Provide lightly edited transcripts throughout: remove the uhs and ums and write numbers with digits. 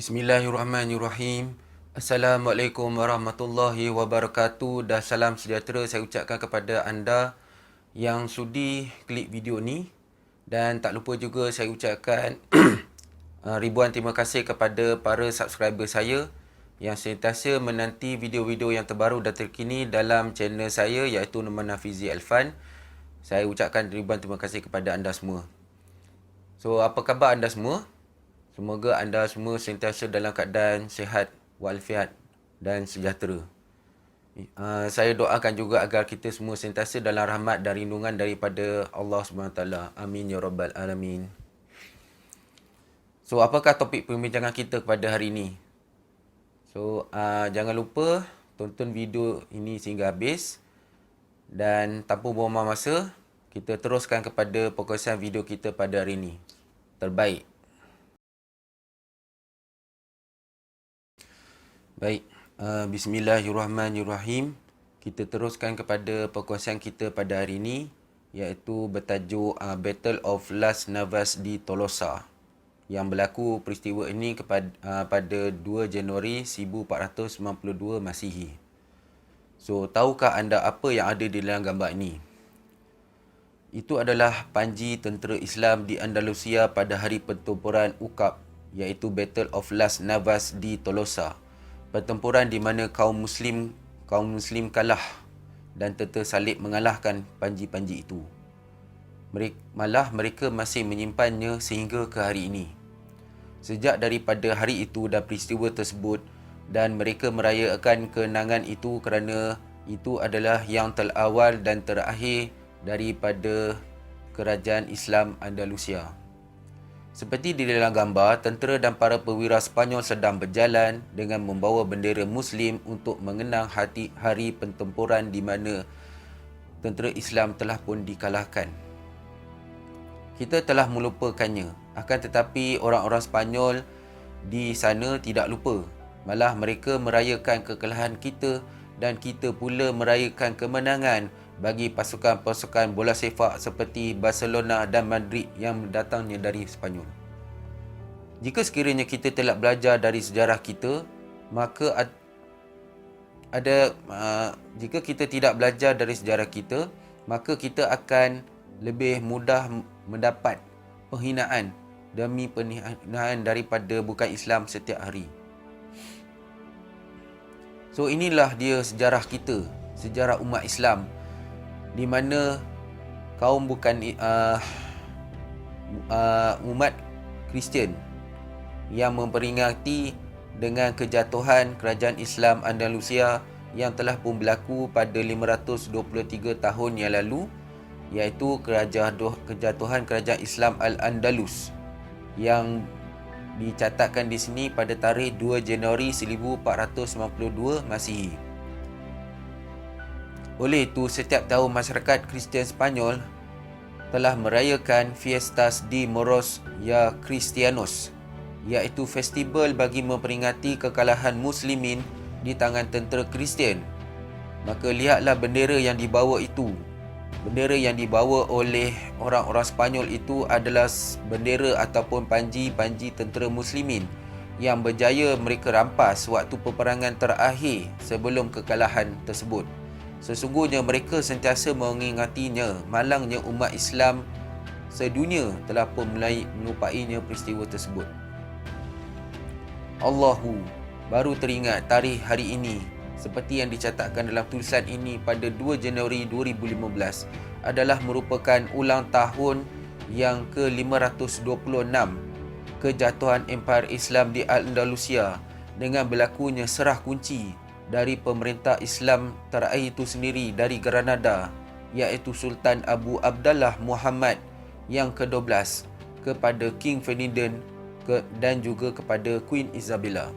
Bismillahirrahmanirrahim. Assalamualaikum warahmatullahi wabarakatuh. Dan salam sejahtera saya ucapkan kepada anda yang sudi klik video ni. Dan tak lupa juga saya ucapkan ribuan terima kasih kepada para subscriber saya yang sentiasa menanti video-video yang terbaru dan terkini dalam channel saya, iaitu Noman Hafizi Alfan. Saya ucapkan ribuan terima kasih kepada anda semua. So, apa khabar anda semua? Semoga anda semua sentiasa dalam keadaan sihat walafiat dan sejahtera. Saya doakan juga agar kita semua sentiasa dalam rahmat dan lindungan daripada Allah SWT. Amin ya rabbal alamin. So, apakah topik perbincangan kita pada hari ini? So, jangan lupa tonton video ini sehingga habis. Dan tanpa buang masa, kita teruskan kepada fokusan video kita pada hari ini. Terbaik. Baik, bismillahirrahmanirrahim. Kita teruskan kepada perkongsian kita pada hari ini, iaitu bertajuk Battle of Las Navas di Tolosa, yang berlaku peristiwa ini pada 2 Januari 1492 Masihi. So, tahukah anda apa yang ada di dalam gambar ini? Itu adalah panji tentera Islam di Andalusia pada hari pertempuran Ukab, iaitu Battle of Las Navas di Tolosa. Pertempuran di mana kaum muslim kalah dan tentera salib mengalahkan panji-panji itu. Mereka masih menyimpannya sehingga ke hari ini. Sejak daripada hari itu dan peristiwa tersebut, dan mereka merayakan kemenangan itu kerana itu adalah yang terawal dan terakhir daripada kerajaan Islam Andalusia. Seperti di dalam gambar, tentera dan para perwira Sepanyol sedang berjalan dengan membawa bendera Muslim untuk mengenang hari pertempuran di mana tentera Islam telah pun dikalahkan. Kita telah melupakannya, akan tetapi orang-orang Sepanyol di sana tidak lupa. Malah mereka merayakan kekalahan kita dan kita pula merayakan kemenangan bagi pasukan-pasukan bola sepak seperti Barcelona dan Madrid yang datangnya dari Sepanyol. Jika sekiranya kita telah belajar dari sejarah kita, maka jika kita tidak belajar dari sejarah kita, maka kita akan lebih mudah mendapat penghinaan demi penghinaan daripada bukan Islam setiap hari. So, inilah dia sejarah kita, sejarah umat Islam, di mana kaum bukan umat Kristian yang memperingati dengan kejatuhan kerajaan Islam Andalusia yang telah pun berlaku pada 523 tahun yang lalu, iaitu kejatuhan kerajaan Islam Al-Andalus yang dicatatkan di sini pada tarikh 2 Januari 1492 Masihi. Oleh itu, setiap tahun masyarakat Kristian Sepanyol telah merayakan Fiestas de Moros y Cristianos, iaitu festival bagi memperingati kekalahan Muslimin di tangan tentera Kristian. Maka lihatlah bendera yang dibawa itu. Bendera yang dibawa oleh orang-orang Sepanyol itu adalah bendera ataupun panji-panji tentera Muslimin yang berjaya mereka rampas waktu peperangan terakhir sebelum kekalahan tersebut. Sesungguhnya mereka sentiasa mengingatinya, malangnya umat Islam sedunia telah pun mulai melupainya peristiwa tersebut. Allahu baru teringat tarikh hari ini seperti yang dicatatkan dalam tulisan ini pada 2 Januari 2015 adalah merupakan ulang tahun yang ke-526 kejatuhan Empire Islam di Andalusia dengan berlakunya serah kunci dari pemerintah Islam terakhir itu sendiri dari Granada, iaitu Sultan Abu Abdallah Muhammad yang ke-12 kepada King Ferdinand dan juga kepada Queen Isabella.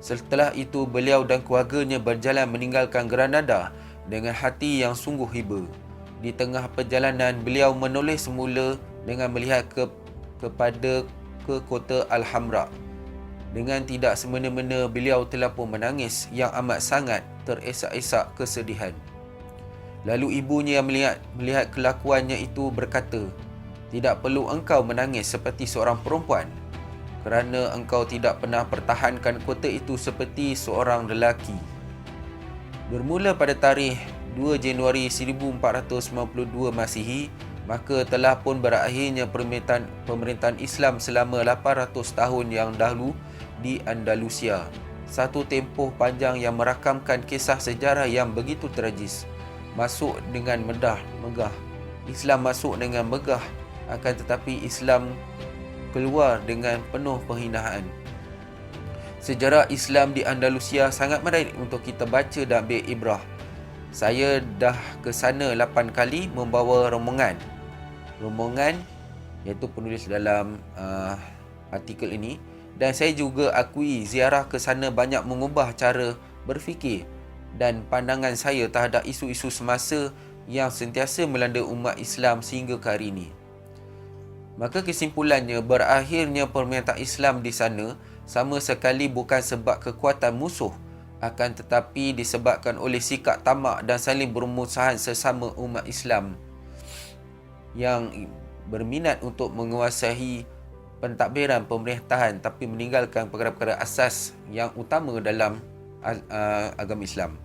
Setelah itu, beliau dan keluarganya berjalan meninggalkan Granada dengan hati yang sungguh hiba. Di tengah perjalanan, beliau menoleh semula dengan melihat ke kota Alhambra. Dengan tidak semena-mena, beliau telah pun menangis yang amat sangat teresak-esak kesedihan. Lalu ibunya yang melihat kelakuannya itu berkata, "Tidak perlu engkau menangis seperti seorang perempuan. kerana engkau tidak pernah pertahankan kota itu seperti seorang lelaki. Bermula pada tarikh 2 Januari 1492 Masihi, maka telah pun berakhirnya pemerintahan Islam selama 800 tahun yang dahulu di Andalusia. Satu tempoh panjang yang merakamkan kisah sejarah yang begitu tragis. Masuk dengan megah. Islam masuk dengan megah, akan tetapi Islam keluar dengan penuh penghinaan. Sejarah Islam di Andalusia sangat menarik untuk kita baca dan ambil ibrah. Saya dah ke sana 8 kali membawa rombongan. Rombongan iaitu penulis dalam artikel ini, dan saya juga akui ziarah ke sana banyak mengubah cara berfikir dan pandangan saya terhadap isu-isu semasa yang sentiasa melanda umat Islam sehingga ke hari ini. Maka kesimpulannya, berakhirnya pemerintahan Islam di sana sama sekali bukan sebab kekuatan musuh, akan tetapi disebabkan oleh sikap tamak dan saling bermusuhan sesama umat Islam yang berminat untuk menguasai pentadbiran pemerintahan tapi meninggalkan perkara-perkara asas yang utama dalam agama Islam.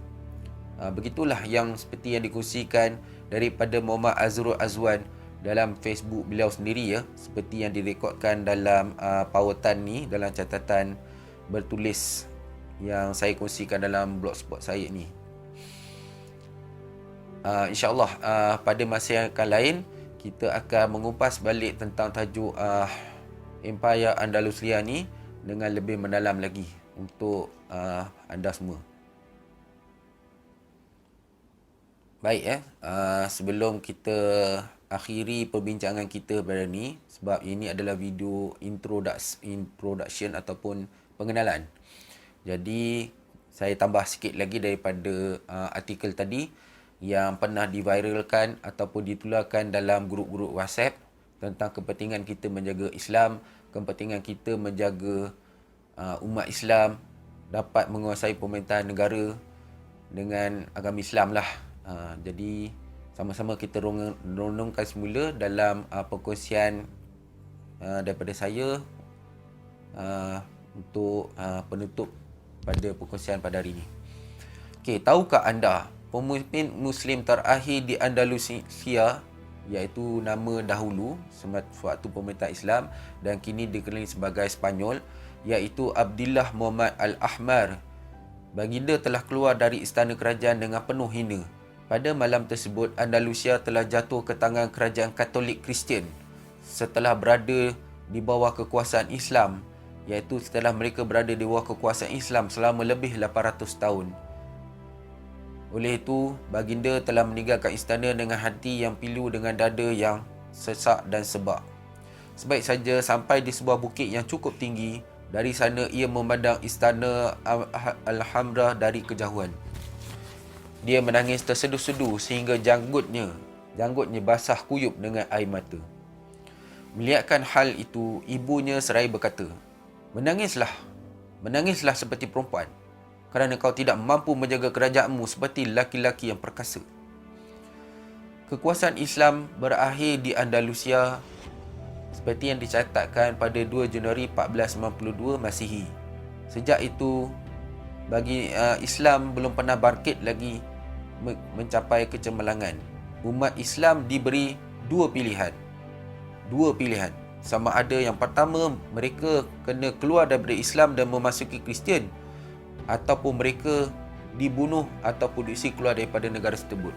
Begitulah yang seperti yang dikongsikan daripada Muhammad Azrul Azwan dalam Facebook beliau sendiri, seperti yang direkodkan dalam pautan ni, dalam catatan bertulis yang saya kongsikan dalam blogspot saya ni. InsyaAllah pada masa yang akan lain kita akan mengupas balik tentang tajuk Empire Andalusia ni dengan lebih mendalam lagi untuk anda semua. Baik, sebelum kita akhiri perbincangan kita pada ni, sebab ini adalah video introduction ataupun pengenalan. Jadi saya tambah sikit lagi daripada artikel tadi yang pernah diviralkan ataupun ditularkan dalam grup-grup WhatsApp tentang kepentingan kita menjaga Islam, kepentingan kita menjaga umat Islam dapat menguasai pemerintahan negara dengan agama Islam lah. Jadi sama-sama kita renungkan semula dalam perkongsian daripada saya untuk penutup pada perkongsian pada hari ini. Okey, tahukah anda pemimpin Muslim terakhir di Andalusia, iaitu nama dahulu sewaktu pemerintahan Islam dan kini dikenali sebagai Spanyol, iaitu Abdullah Muhammad Al-Ahmar. Baginda telah keluar dari istana kerajaan dengan penuh hina. Pada malam tersebut, Andalusia telah jatuh ke tangan kerajaan Katolik Kristian setelah berada di bawah kekuasaan Islam, iaitu setelah mereka berada di bawah kekuasaan Islam selama lebih 800 tahun. Oleh itu, baginda telah meninggalkan istana dengan hati yang pilu, dengan dada yang sesak dan sebak. Sebaik saja sampai di sebuah bukit yang cukup tinggi. Dari sana ia memandang istana Alhambra dari kejauhan. Dia menangis terseduh-seduh sehingga janggutnya basah kuyup dengan air mata. Melihatkan hal itu, ibunya seraya berkata, Menangislah seperti perempuan, kerana kau tidak mampu menjaga kerajaanmu seperti laki-laki yang perkasa. Kekuasaan Islam berakhir di Andalusia seperti yang dicatatkan pada 2 Januari 1492 Masihi. Sejak itu, bagi Islam belum pernah bangkit lagi mencapai kecemerlangan. Umat Islam diberi dua pilihan. Sama ada yang pertama, mereka kena keluar daripada Islam dan memasuki Kristian, ataupun mereka dibunuh ataupun diusir keluar daripada negara tersebut.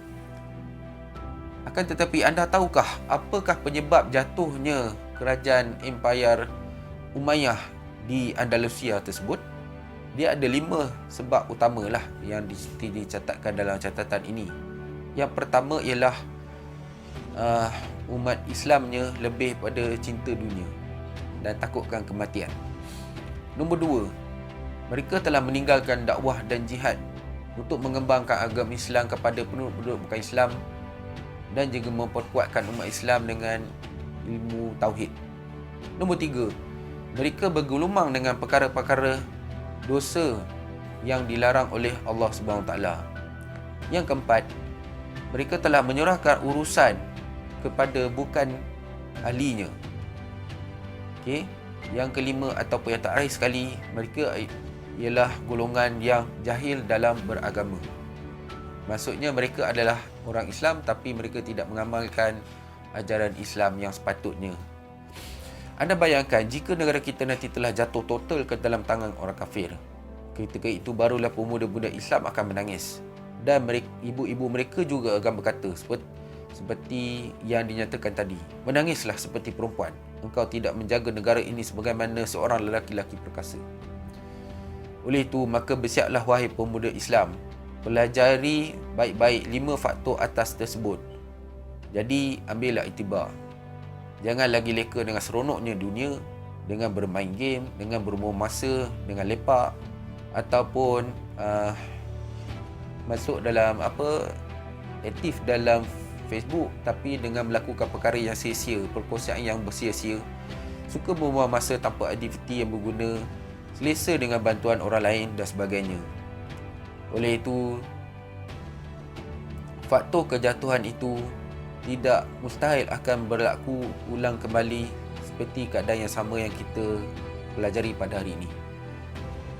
Akan tetapi, anda tahukah apakah penyebab jatuhnya kerajaan Empire Umayyah di Andalusia tersebut? Dia ada 5 sebab utamalah yang dicatatkan dalam catatan ini. Yang pertama ialah umat Islamnya lebih pada cinta dunia dan takutkan kematian. Nombor 2, mereka telah meninggalkan dakwah dan jihad untuk mengembangkan agama Islam kepada penduduk bukan Islam dan juga memperkuatkan umat Islam dengan ilmu tauhid. Nombor 3, mereka bergelumang dengan perkara-perkara dosa yang dilarang oleh Allah SWT. Yang keempat, mereka telah menyerahkan urusan kepada bukan ahlinya. Okey, Yang kelima ataupun yang terakhir sekali, mereka ialah golongan yang jahil dalam beragama. Maksudnya mereka adalah orang Islam tapi mereka tidak mengamalkan ajaran Islam yang sepatutnya. Anda bayangkan jika negara kita nanti telah jatuh total ke dalam tangan orang kafir. Ketika itu barulah pemuda-pemuda Islam akan menangis. Dan ibu-ibu mereka juga akan berkata seperti yang dinyatakan tadi. Menangislah seperti perempuan. Engkau tidak menjaga negara ini sebagaimana seorang lelaki-lelaki perkasa. Oleh itu, maka bersiaplah wahai pemuda Islam. Pelajari baik-baik 5 faktor atas tersebut. Jadi, ambillah iktibar. Jangan lagi leka dengan seronoknya dunia, dengan bermain game, dengan berbuang masa, dengan lepak, ataupun masuk dalam aktif dalam Facebook tapi dengan melakukan perkara yang sia-sia, perkongsian yang bersia-sia, suka membuang masa tanpa aktiviti yang berguna, selesa dengan bantuan orang lain dan sebagainya. Oleh itu, faktor kejatuhan itu tidak mustahil akan berlaku ulang kembali seperti keadaan yang sama yang kita pelajari pada hari ini.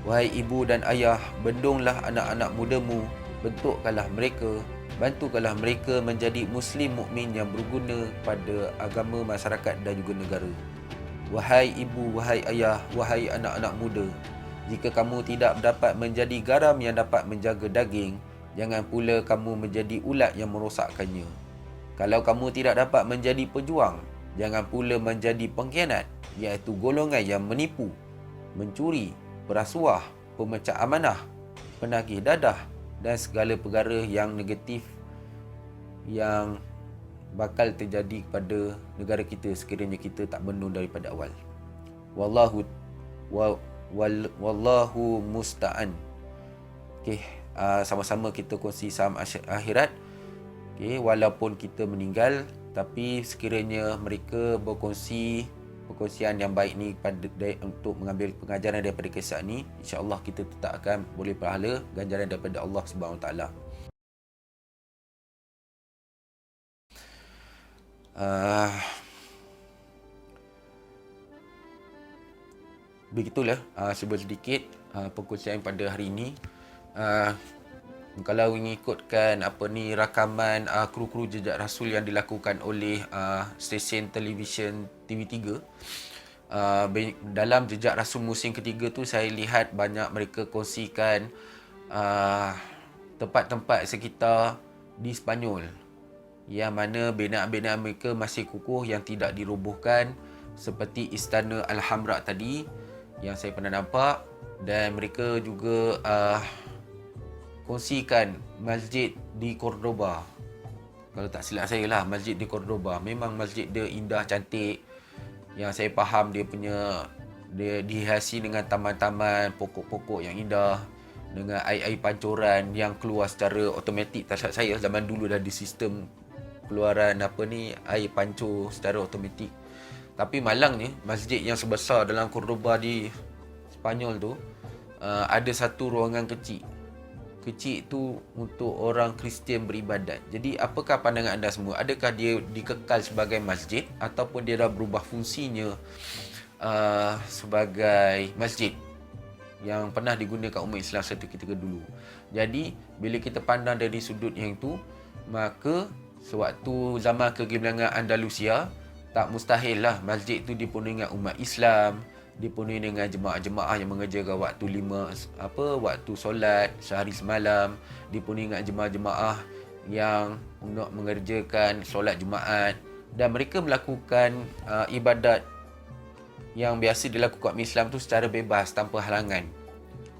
Wahai ibu dan ayah, bendunglah anak-anak mudamu, bentukkanlah mereka, bantukanlah mereka menjadi muslim mukmin yang berguna pada agama, masyarakat dan juga negara. Wahai ibu, wahai ayah, wahai anak-anak muda, jika kamu tidak dapat menjadi garam yang dapat menjaga daging, jangan pula kamu menjadi ulat yang merosakkannya. Kalau kamu tidak dapat menjadi pejuang, jangan pula menjadi pengkhianat, iaitu golongan yang menipu, mencuri, berasuah, pemecah amanah, penagih dadah dan segala perkara yang negatif yang bakal terjadi kepada negara kita sekiranya kita tak bendung daripada awal. Wallahu musta'an. Okey, sama-sama kita kongsi saham akhirat. Okey, walaupun kita meninggal, tapi sekiranya mereka perkongsian yang baik ni untuk mengambil pengajaran daripada kisah ni, insya-Allah kita tetap akan boleh pahala ganjaran daripada Allah Subhanahu Taala. Begitulah sedikit perkongsian pada hari ini. Kalau mengikutkan rakaman kru-kru Jejak Rasul yang dilakukan oleh stesen televisyen TV3, dalam Jejak Rasul musim ketiga tu saya lihat banyak mereka kongsikan tempat-tempat sekitar di Sepanyol yang mana binaan-binaan mereka masih kukuh yang tidak dirobohkan, seperti Istana Alhambra tadi yang saya pernah nampak, dan mereka juga kongsikan masjid di Cordoba. Kalau tak silap saya lah, masjid di Cordoba. Memang masjid dia indah, cantik. Yang saya faham dia dihiasi dengan taman-taman, pokok-pokok yang indah, dengan air-air pancuran yang keluar secara automatik. Tak silap saya zaman dulu dah di sistem keluaran air pancur secara automatik. Tapi malangnya masjid yang sebesar dalam Cordoba di Sepanyol tu ada satu ruangan kecil tu untuk orang Kristian beribadat. Jadi apakah pandangan anda semua? Adakah dia dikekal sebagai masjid ataupun dia dah berubah fungsinya sebagai masjid yang pernah digunakan umat Islam satu ketika dulu? Jadi bila kita pandang dari sudut yang itu, maka sewaktu zaman kegemilangan Andalusia, tak mustahil lah masjid itu dipenuhi dengan umat Islam, dipenuhi dengan jemaah-jemaah yang mengerjakan waktu solat sehari semalam, dipenuhi dengan jemaah-jemaah yang nak mengerjakan solat Jumaat, dan mereka melakukan ibadat yang biasa dilakukan umat Islam tu secara bebas tanpa halangan.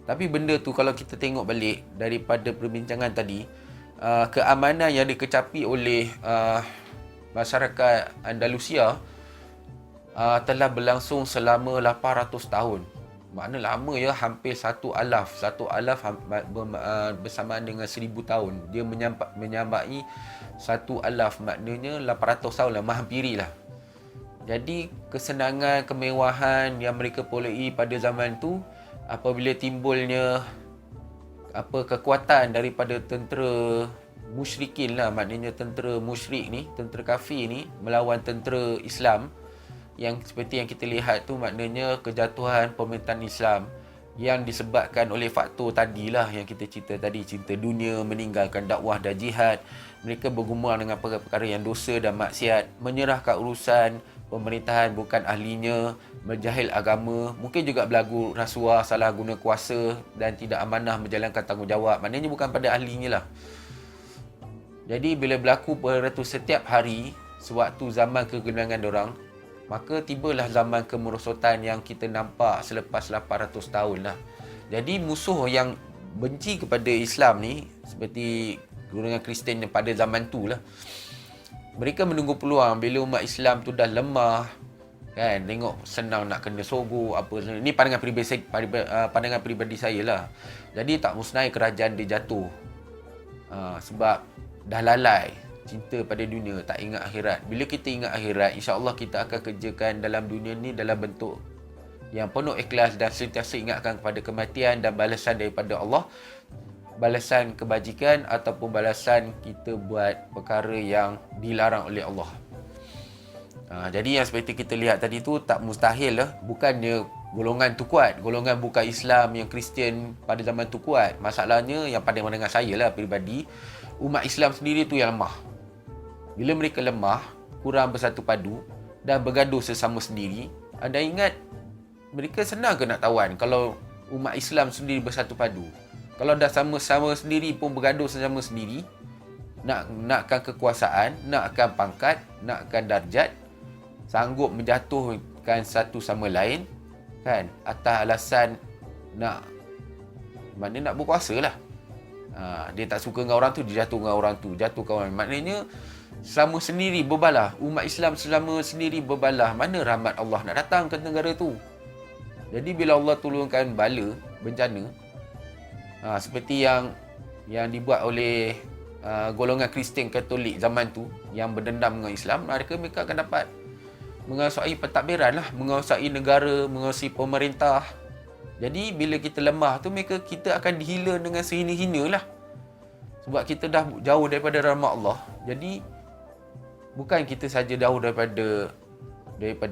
Tapi benda tu kalau kita tengok balik daripada perbincangan tadi, keamanan yang dikecapi oleh masyarakat Andalusia telah berlangsung selama 800 tahun. Makna lama ya, hampir 1 alaf bersamaan dengan 1000 tahun. Dia menyambai 1 alaf, maknanya 800 tahun lah, menghampirilah. Jadi kesenangan, kemewahan yang mereka perolehi pada zaman tu, apabila timbulnya kekuatan daripada tentera musyrikin lah, maknanya tentera musyrik ni, tentera kafir ni melawan tentera Islam, yang seperti yang kita lihat tu maknanya kejatuhan pemerintahan Islam yang disebabkan oleh faktor tadilah yang kita cerita tadi, cinta dunia, meninggalkan dakwah dan jihad. Mereka bergumul dengan perkara-perkara yang dosa dan maksiat, menyerahkan urusan pemerintahan bukan ahlinya, menjahil agama, mungkin juga berlagu rasuah, salah guna kuasa dan tidak amanah menjalankan tanggungjawab. Maknanya bukan pada ahlinya lah. Jadi bila berlaku perkara tu setiap hari sewaktu zaman kegenangan dorang, maka tibalah zaman kemerosotan yang kita nampak selepas 800 tahun lah. Jadi musuh yang benci kepada Islam ni, seperti golongan Kristian pada zaman tu lah, mereka menunggu peluang bila umat Islam tu dah lemah, kan, tengok senang nak kena sogok apa. Ni pandangan peribadi saya lah. Jadi tak mustahil kerajaan dia jatuh, sebab dah lalai cinta pada dunia, tak ingat akhirat. Bila kita ingat akhirat, insya-Allah kita akan kerjakan dalam dunia ni dalam bentuk yang penuh ikhlas dan sentiasa ingatkan kepada kematian dan balasan daripada Allah, balasan kebajikan ataupun balasan kita buat perkara yang dilarang oleh Allah. Jadi yang seperti kita lihat tadi tu tak mustahil lah. Bukannya golongan tu kuat, golongan bukan Islam yang Kristian pada zaman tu kuat. Masalahnya yang pada pandangan saya lah peribadi, umat Islam sendiri tu yang lemah. Bila mereka lemah, kurang bersatu padu dan bergaduh sesama sendiri, anda ingat mereka senang ke nak tawan kalau umat Islam sendiri bersatu padu? Kalau dah sama-sama sendiri pun bergaduh sesama sendiri, nakkan kekuasaan, nakkan pangkat, nakkan darjat, sanggup menjatuhkan satu sama lain, kan, atas alasan nak berkuasa lah. Dia tak suka dengan orang tu, dia jatuh dengan orang tu, jatuhkan orang. Maknanya selama sendiri berbalah, umat Islam selama sendiri berbalah, mana rahmat Allah nak datang ke negara tu? Jadi bila Allah turunkan bala, bencana, seperti yang dibuat oleh golongan Kristian Katolik zaman tu yang berdendam dengan Islam, mereka akan dapat menguasai pentadbiran lah, menguasai negara, menguasai pemerintah. Jadi bila kita lemah tu, kita akan dihina dengan sehina-hina lah. Sebab kita dah jauh daripada rahmat Allah. Jadi bukan kita saja jauh daripada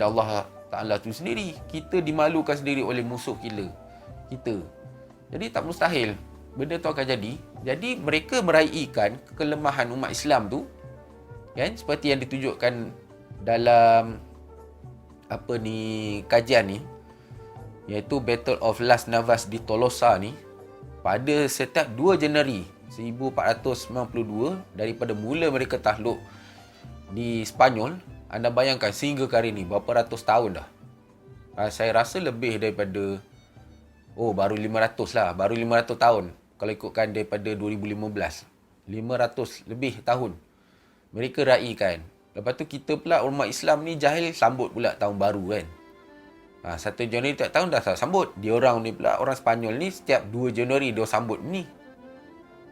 Allah Ta'ala tu sendiri, kita dimalukan sendiri oleh musuh kita. Jadi tak mustahil benda tu akan jadi. Jadi mereka meraihkan kelemahan umat Islam tu, kan, seperti yang ditunjukkan dalam kajian ni, iaitu Battle of Las Navas di Tolosa ni, pada setiap 2 Januari 1492, daripada mula mereka takluk di Spanyol. Anda bayangkan sehingga ke hari ni berapa ratus tahun dah. Saya rasa lebih daripada baru 500 lah, baru 500 tahun kalau ikutkan daripada 2015. 500 lebih tahun mereka raikan. Lepas tu kita pula umat Islam ni jahil, sambut pula tahun baru, kan. 1 Januari tiap tahun dah sambut. Diorang ni pula, orang Spanyol ni, setiap 2 Januari dia sambut ni.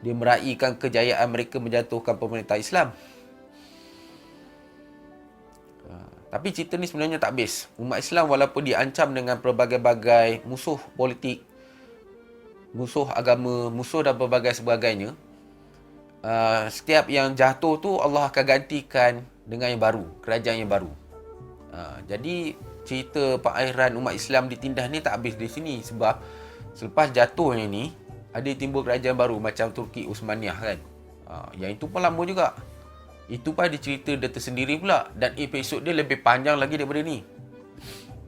Dia meraihkan kejayaan mereka menjatuhkan pemerintah Islam. Tapi cerita ni sebenarnya tak habis. Umat Islam walaupun diancam dengan pelbagai-bagai musuh politik, musuh agama, musuh dan pelbagai sebagainya, setiap yang jatuh tu Allah akan gantikan dengan yang baru, kerajaan yang baru. Jadi cerita pengakhiran umat Islam ditindas ni tak habis di sini. Sebab selepas jatuhnya ni, ada timbul kerajaan baru macam Turki Uthmaniyah, kan. Yang itu pun lama juga. Itu pun ada cerita dia tersendiri pula. Dan episod dia lebih panjang lagi daripada ni.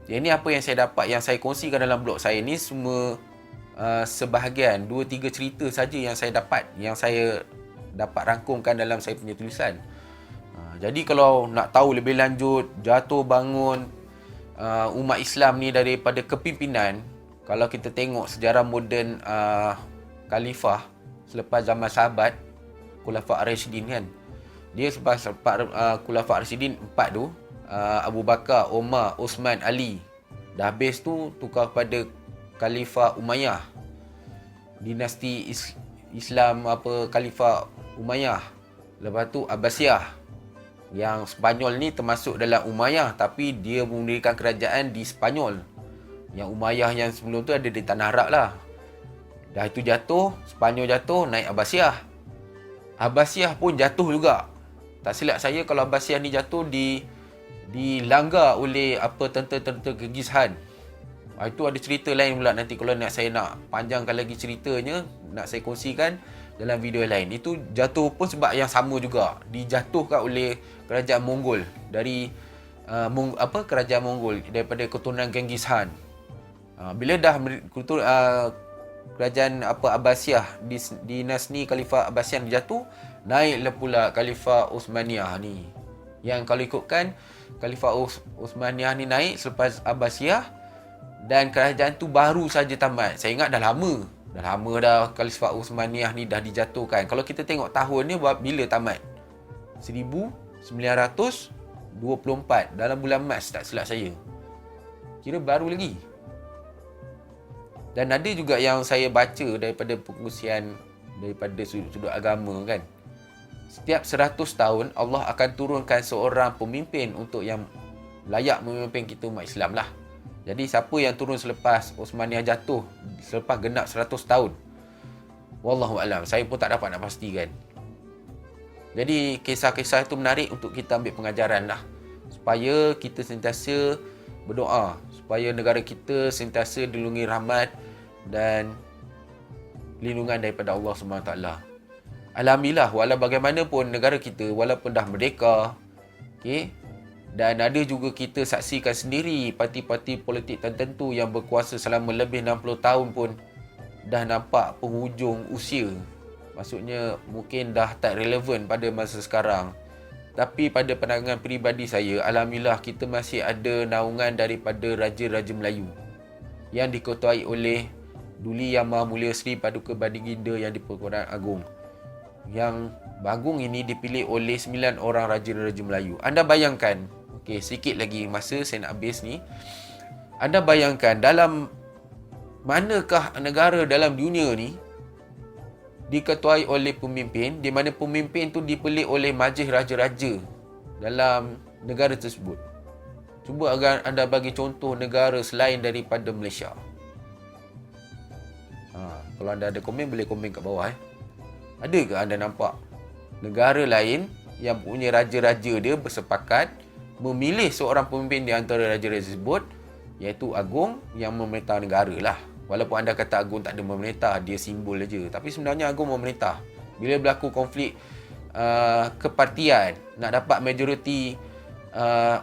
Jadi apa yang saya dapat, yang saya kongsikan dalam blog saya ni, semua sebahagian 2-3 cerita saja yang saya dapat rangkumkan dalam saya punya tulisan. Jadi kalau nak tahu lebih lanjut jatuh bangun umat Islam ni daripada kepimpinan, kalau kita tengok sejarah moden khalifah selepas zaman sahabat Khulafa' Ar-Rasyidin, kan. Dia selepas Khulafa' Ar-Rasyidin 4 tu, Abu Bakar, Umar, Osman, Ali. Dah habis tu tukar pada Khalifah Umayyah. Dinasti Islam Khalifah Umayyah. Lepas tu Abbasiyah. Yang Spanyol ni termasuk dalam Umayyah, tapi dia mendirikan kerajaan di Spanyol. Yang Umayyah yang sebelum tu ada di Tanah Arab lah. Dah itu jatuh, Spanyol jatuh, naik Abbasiyah. Abbasiyah pun jatuh juga. Tak silap saya kalau Abbasiyah ni jatuh di dilanggar oleh tentera-tentera Genghis Khan. Itu ada cerita lain pula, nanti kalau saya nak panjangkan lagi ceritanya, nak saya kongsikan dalam video lain. Itu jatuh pun sebab yang sama juga, dijatuhkan oleh kerajaan Mongol dari kerajaan Mongol daripada keturunan Genghis Khan. Bila dah kerajaan Abbasiyah, dinasti Khalifah Abbasiyah jatuh, naiklah pula Khalifah Uthmaniyah ni. Yang kalau ikutkan Khalifah Uthmaniyah ni naik selepas Abbasiyah, dan kerajaan tu baru saja tamat. Saya ingat dah lama dah Khalifah Uthmaniyah ni dah dijatuhkan. Kalau kita tengok tahun ni bila tamat, 1924 dalam bulan Mac, tak silap saya. Kira baru lagi. Dan ada juga yang saya baca daripada pengusian daripada sudut agama kan, setiap 100 tahun Allah akan turunkan seorang pemimpin untuk yang layak memimpin kita umat Islam lah. Jadi siapa yang turun selepas Uthmaniyah jatuh, selepas genap 100 tahun, wallahu alam, saya pun tak dapat nak pastikan. Jadi kisah-kisah itu menarik untuk kita ambil pengajaran lah, supaya kita sentiasa berdoa supaya negara kita sentiasa dilindungi rahmat dan lindungan daripada Allah SWT. Alhamdulillah, walau bagaimanapun negara kita, walaupun dah merdeka, okey, dan ada juga kita saksikan sendiri parti-parti politik tertentu yang berkuasa selama lebih 60 tahun pun dah nampak penghujung usia. Maksudnya mungkin dah tak relevan pada masa sekarang. Tapi pada pandangan peribadi saya, alhamdulillah kita masih ada naungan daripada Raja-Raja Melayu yang diketuai oleh Duli Yang Maha Mulia Seri Paduka Baginda Yang di-Pertuan Agong. Yang Bagong ini dipilih oleh 9 orang Raja-Raja Melayu. Anda bayangkan, okey, sikit lagi masa saya nak habis ni. Anda bayangkan dalam manakah negara dalam dunia ni diketuai oleh pemimpin, di mana pemimpin tu dipilih oleh majlis raja-raja dalam negara tersebut. Cuba anda bagi contoh negara selain daripada Malaysia. Kalau anda ada komen, boleh komen kat bawah. Ada ke anda nampak negara lain yang punya raja-raja dia bersepakat memilih seorang pemimpin di antara raja-raja tersebut, iaitu Agong yang memerintah negara lah. Walaupun anda kata Agong tak ada memerintah, dia simbol aja, tapi sebenarnya Agong memerintah. Bila berlaku konflik kepartian, nak dapat majoriti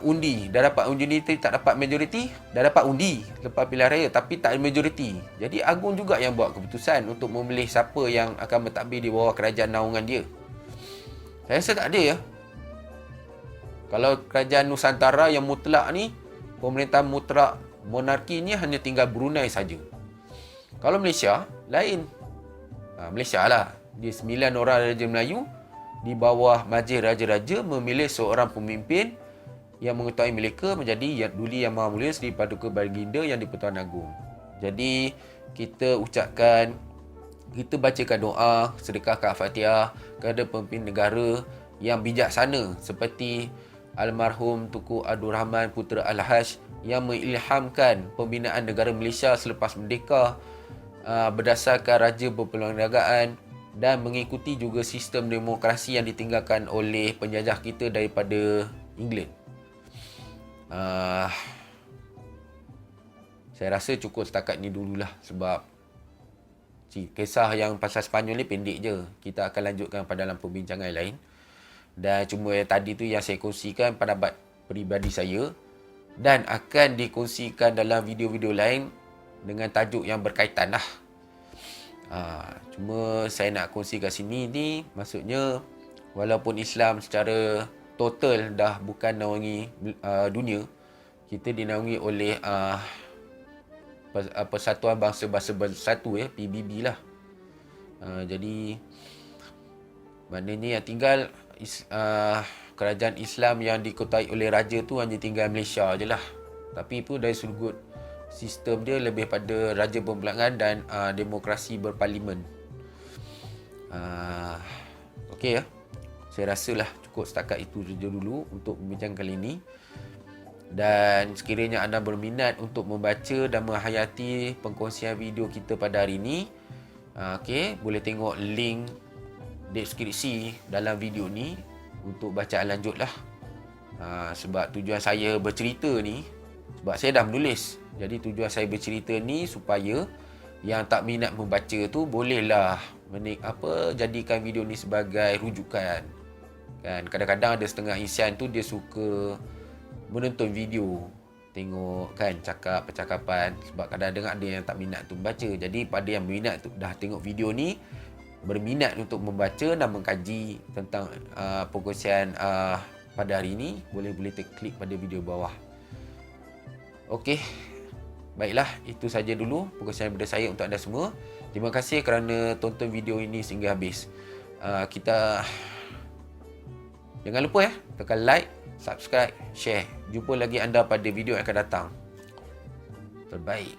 undi, dah dapat undi, tak dapat majoriti, dah dapat undi lepas pilihan raya tapi tak ada majoriti. Jadi Agong juga yang buat keputusan untuk memilih siapa yang akan mentadbir di bawah kerajaan naungan dia. Saya rasa tak ada ya. Kalau kerajaan Nusantara yang mutlak ni, pemerintahan mutlak monarki ni hanya tinggal Brunei saja. Kalau Malaysia, lain. Malaysia lah. Dia 9 orang Raja Melayu di bawah majlis raja-raja memilih seorang pemimpin yang mengetahui mereka menjadi Duli Yang Maha Mulia Seri Paduka Baginda Yang di-Pertuan Agong. Jadi kita bacakan doa, sedekahkan Al-Fatihah kepada pemimpin negara yang bijaksana seperti almarhum Tunku Abdul Rahman Putera Al-Haj yang mengilhamkan pembinaan negara Malaysia selepas merdeka berdasarkan raja berperlembagaan dan mengikuti juga sistem demokrasi yang ditinggalkan oleh penjajah kita daripada England. Saya rasa cukup setakat ni dululah, sebab kisah yang pasal Sepanyol ni pendek je. Kita akan lanjutkan pada dalam perbincangan lain. Dan cuma tadi tu yang saya kongsikan pendapat peribadi saya, dan akan dikongsikan dalam video-video lain dengan tajuk yang berkaitan lah. Cuma saya nak kongsi kat sini ni, maksudnya walaupun Islam secara total dah bukan naungi dunia, kita dinaungi oleh Persatuan Bangsa-Bangsa Bersatu, PBB lah. Jadi maknanya yang tinggal kerajaan Islam yang dikuasai oleh raja tu hanya tinggal Malaysia je lah. Tapi pun dari sudut sistem dia lebih pada raja berperlembagaan dan demokrasi berparlimen. Okey ya. Saya rasalah cukup setakat itu saja dulu untuk bincang kali ini. Dan sekiranya anda berminat untuk membaca dan menghayati pengkongsian video kita pada hari ini, boleh tengok link deskripsi dalam video ni untuk bacaan lanjut lah. Sebab tujuan saya bercerita ni, sebab saya dah menulis. Jadi tujuan saya bercerita ni supaya yang tak minat membaca tu bolehlah jadikan video ni sebagai rujukan. Kan kadang-kadang ada setengah insan tu dia suka menonton video, tengok kan percakapan, sebab kadang-kadang ada yang tak minat tu membaca. Jadi pada yang minat tu dah tengok video ni, berminat untuk membaca dan mengkaji tentang perkongsian pada hari ini, boleh klik pada video bawah. Okey. Baiklah, itu saja dulu perkongsian daripada saya untuk anda semua. Terima kasih kerana tonton video ini sehingga habis. Jangan lupa tekan like, subscribe, share. Jumpa lagi anda pada video yang akan datang. Terbaik.